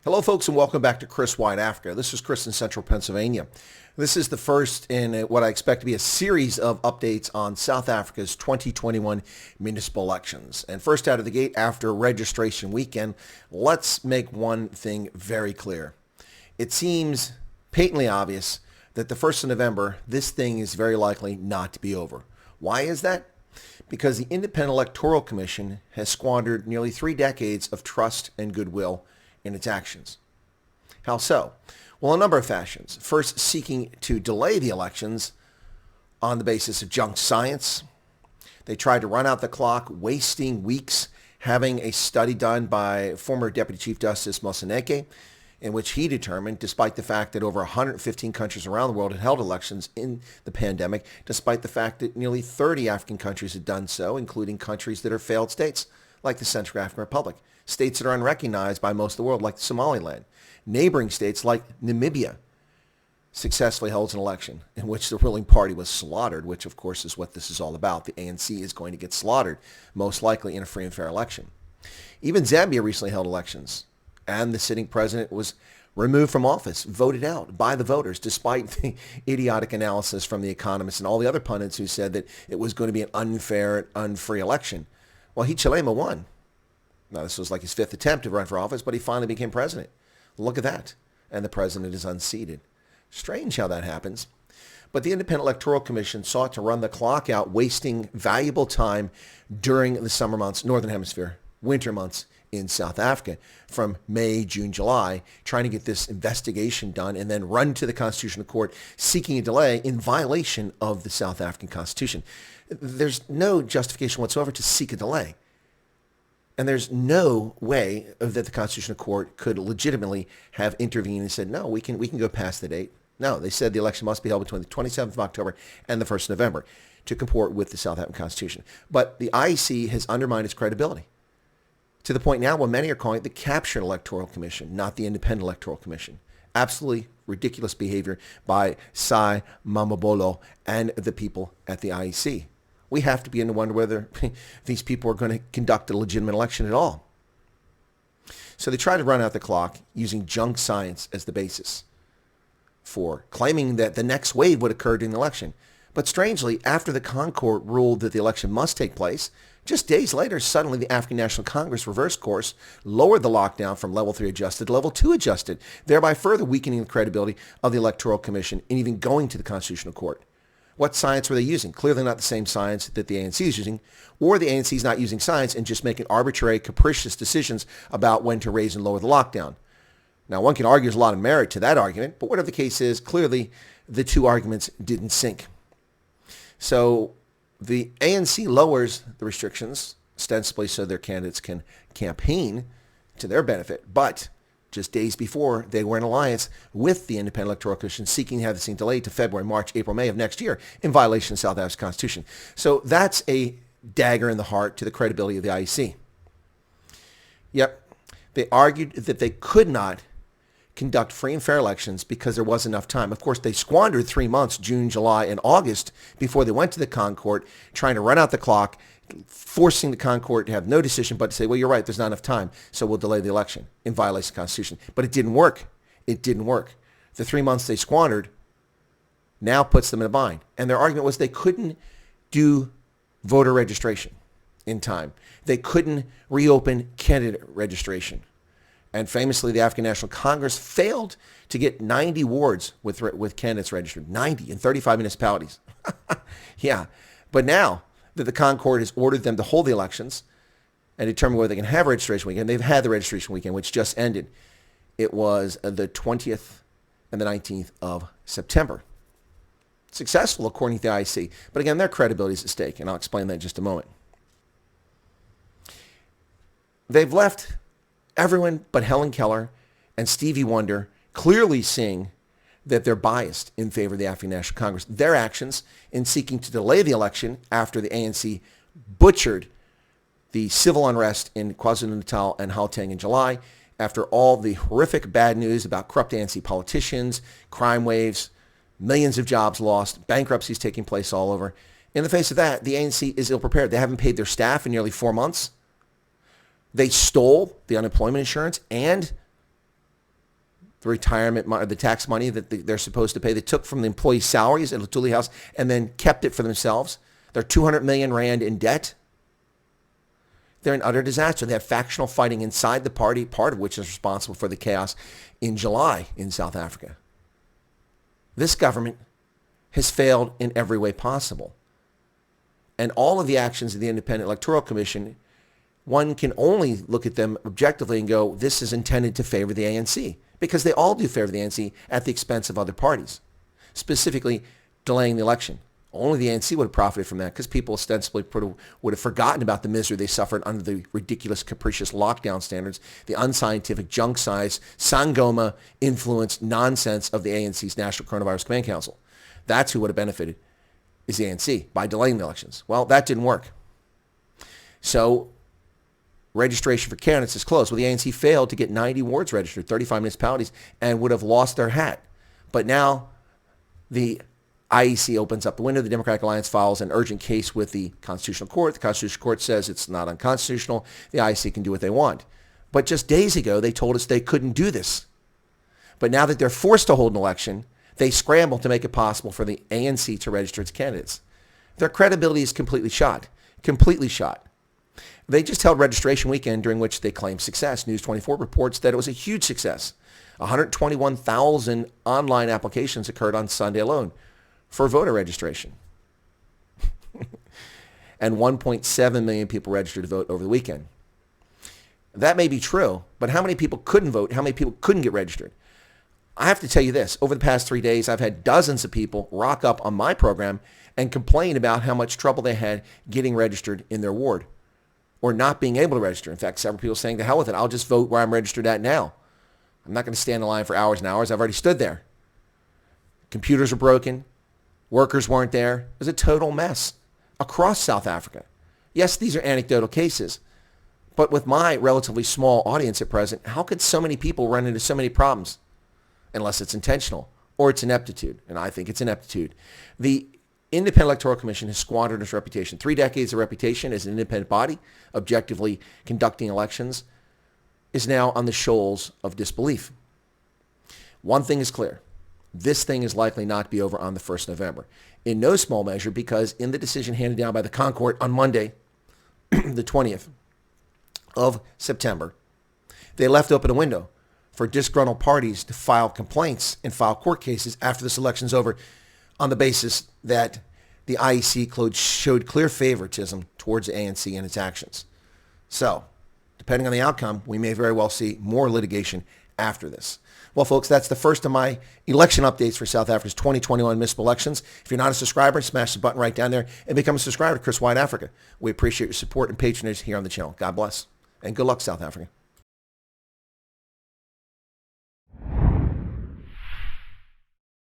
Hello, folks, and welcome back to Chris Wyatt Africa. This is Chris in Central Pennsylvania. This is the first in what I expect to be a series of updates on South Africa's 2021 municipal elections. And first out of the gate, after registration weekend, let's make one thing very clear. It seems patently obvious that the 1st of November, this thing is very likely not to be over. Why is that? Because the Independent Electoral Commission has squandered nearly 3 decades of trust and goodwill in its actions. How so? Well, a number of fashions. First, seeking to delay the elections on the basis of junk science. They tried to run out the clock, wasting weeks having a study done by former Deputy Chief Justice Moseneke, in which he determined, despite the fact that over 115 countries around the world had held elections in the pandemic, despite the fact that nearly 30 African countries had done so, including countries that are failed states, like the Central African Republic, states that are unrecognized by most of the world, like Somaliland, neighboring states like Namibia, successfully holds an election in which the ruling party was slaughtered, which of course is what this is all about. The ANC is going to get slaughtered, most likely in a free and fair election. Even Zambia recently held elections, and the sitting president was removed from office, voted out by the voters, despite the idiotic analysis from The Economist and all the other pundits who said that it was going to be an unfair and unfree election. Well, Hichilema won. Now, this was like his 5th attempt to run for office, but he finally became president. Look at that. And the president is unseated. Strange how that happens. But the Independent Electoral Commission sought to run the clock out, wasting valuable time during the summer months, Northern Hemisphere, winter months in South Africa, from May, June, July, trying to get this investigation done and then run to the Constitutional Court seeking a delay in violation of the South African Constitution. There's no justification whatsoever to seek a delay. And there's no way that the Constitutional Court could legitimately have intervened and said, no, we can go past the date. No, they said the election must be held between the 27th of October and the 1st of November to comport with the South African Constitution. But the IEC has undermined its credibility to the point now where many are calling it the captured Electoral Commission, not the Independent Electoral Commission. Absolutely ridiculous behavior by Sai Mamabolo and the people at the IEC. We have to begin to wonder whether these people are going to conduct a legitimate election at all. So they tried to run out the clock using junk science as the basis for claiming that the next wave would occur during the election. But strangely, after the CONCOURT ruled that the election must take place, just days later, suddenly the African National Congress reversed course, lowered the lockdown from level 3 adjusted to level 2 adjusted, thereby further weakening the credibility of the Electoral Commission and even going to the Constitutional Court. What science were they using? Clearly not the same science that the ANC is using, or the ANC is not using science and just making arbitrary, capricious decisions about when to raise and lower the lockdown. Now, one can argue there's a lot of merit to that argument, but whatever the case is, clearly the two arguments didn't sync. So the ANC lowers the restrictions, ostensibly so their candidates can campaign to their benefit, but just days before, they were in alliance with the Independent Electoral Commission, seeking to have this thing delayed to February, March, April, May of next year in violation of South Africa's Constitution. So that's a dagger in the heart to the credibility of the IEC. Yep, they argued that they could not conduct free and fair elections because there wasn't enough time. Of course, they squandered 3 months, June, July, and August, before they went to the CONCOURT, trying to run out the clock, forcing the CONCOURT to have no decision but to say, well, you're right, there's not enough time, so we'll delay the election in violation of the Constitution. But it didn't work. It didn't work. The 3 months they squandered now puts them in a bind. And their argument was they couldn't do voter registration in time. They couldn't reopen candidate registration. And famously, the African National Congress failed to get 90 wards with candidates registered, 90 in 35 municipalities. Yeah, but now that the CONCOURT has ordered them to hold the elections and determine whether they can have registration weekend. They've had the registration weekend, which just ended. It was the 20th and the 19th of September. Successful, according to the IEC. But again, their credibility is at stake, and I'll explain that in just a moment. They've left everyone but Helen Keller and Stevie Wonder clearly seeing that they're biased in favor of the African National Congress. Their actions in seeking to delay the election after the ANC butchered the civil unrest in KwaZulu-Natal and Gauteng in July, after all the horrific bad news about corrupt ANC politicians, crime waves, millions of jobs lost, bankruptcies taking place all over. In the face of that, the ANC is ill-prepared. They haven't paid their staff in nearly 4 months. They stole the unemployment insurance and the retirement money, the tax money that they're supposed to pay. They took from the employees' salaries at Lutuli House and then kept it for themselves. They're 200 million rand in debt. They're an utter disaster. They have factional fighting inside the party, part of which is responsible for the chaos in July in South Africa. This government has failed in every way possible. And all of the actions of the Independent Electoral Commission, one can only look at them objectively and go, this is intended to favor the ANC. Because they all do favor the ANC at the expense of other parties, specifically delaying the election. Only the ANC would have profited from that because people ostensibly would have forgotten about the misery they suffered under the ridiculous, capricious lockdown standards, the unscientific, junk-sized, Sangoma-influenced nonsense of the ANC's National Coronavirus Command Council. That's who would have benefited, is the ANC, by delaying the elections. Well, that didn't work. So registration for candidates is closed. Well, the ANC failed to get 90 wards registered, 35 municipalities, and would have lost their hat. But now the IEC opens up the window. The Democratic Alliance files an urgent case with the Constitutional Court. The Constitutional Court says it's not unconstitutional. The IEC can do what they want. But just days ago, they told us they couldn't do this. But now that they're forced to hold an election, they scramble to make it possible for the ANC to register its candidates. Their credibility is completely shot. Completely shot. They just held registration weekend during which they claimed success. News 24 reports that it was a huge success. 121,000 online applications occurred on Sunday alone for voter registration. And 1.7 million people registered to vote over the weekend. That may be true, but how many people couldn't vote? How many people couldn't get registered? I have to tell you this. Over the past 3 days, I've had dozens of people rock up on my program and complain about how much trouble they had getting registered in their ward or not being able to register. In fact, several people saying, to hell with it. I'll just vote where I'm registered at now. I'm not going to stand in line for hours and hours. I've already stood there. Computers are broken. Workers weren't there. It was a total mess across South Africa. Yes, these are anecdotal cases. But with my relatively small audience at present, how could so many people run into so many problems? Unless it's intentional or it's ineptitude. And I think it's ineptitude. The Independent Electoral Commission has squandered its reputation. 3 decades of reputation as an independent body, objectively conducting elections, is now on the shoals of disbelief. One thing is clear. This thing is likely not to be over on the 1st of November. In no small measure because in the decision handed down by the CONCOURT on Monday, the 20th of September, they left open a window for disgruntled parties to file complaints and file court cases after this election's over on the basis that the IEC showed clear favoritism towards the ANC and its actions. So, depending on the outcome, we may very well see more litigation after this. Well, folks, that's the first of my election updates for South Africa's 2021 municipal elections. If you're not a subscriber, smash the button right down there and become a subscriber to Chris Wyatt Africa. We appreciate your support and patronage here on the channel. God bless. And good luck, South Africa.